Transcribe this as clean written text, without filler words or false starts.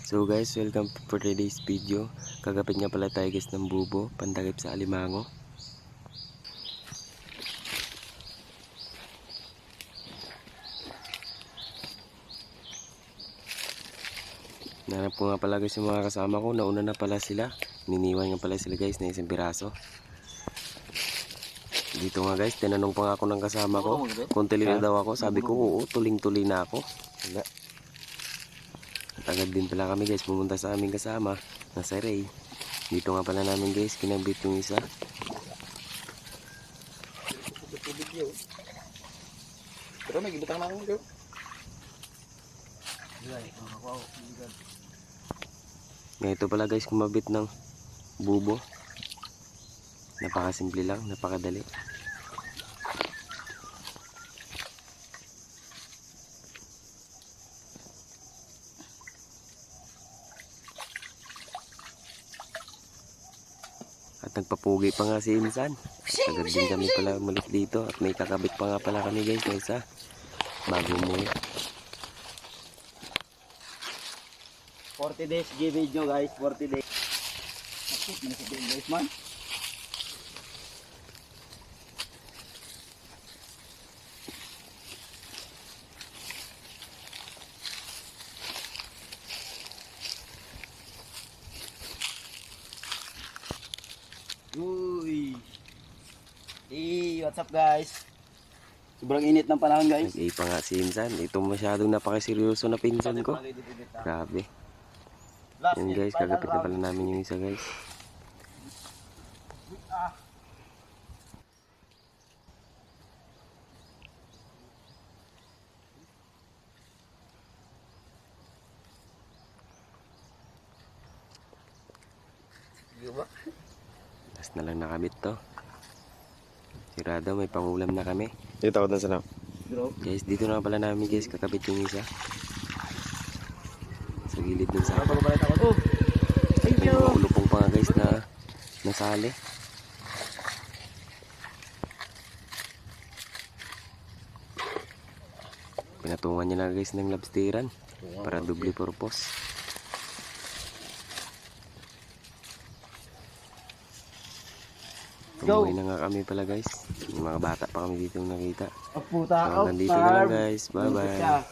So guys, welcome for today's video. Kagapit nga pala tayo guys ng bubo, pandagip sa alimango. Nanap ko nga pala guys yung mga kasama ko. Nauna na pala sila. Niniwan nga pala sila guys na isang piraso. Dito nga guys, tinanong pa nga ako ng kasama ko kung tuloy na daw ako. Sabi ko oo, tuling-tuloy na ako. Wala. At agad din pala kami guys pumunta sa aming kasama na si Ray. Dito nga pala namin guys kinabit yung isa. Pero may gibutang na ako. Ito pala guys kumabit ng bubo. Napakasimple lang, napakadali. At nagpapugi pa nga si Insan. Agad din kami pala umalis dito. At may kakabit pa nga pala kami guys na isa bago umuwi. 40 days give nyo guys, 40 days. Guys man. Uy. What's up guys? Sobrang init ng panahon guys. Nag-i pa nga si Insan. Ito masyadong napakaseryoso na pinsan ko. Grabe. Yan guys, kagapit na pala namin yung isa guys. Last na lang nakabit to. Sigurado may pangulam na kami. Dito ako na sana. Guys, dito na pala namin guys kakabit yung isa. Sa gilid ng sapa. May mga ulupong pa nga guys na nasali. Pinatungan niya na guys ng lobsteran para double purpose. Umuwi na nga kami pala guys. Yung mga bata pa kami dito nakita. So, nandito na lang guys. Bye bye.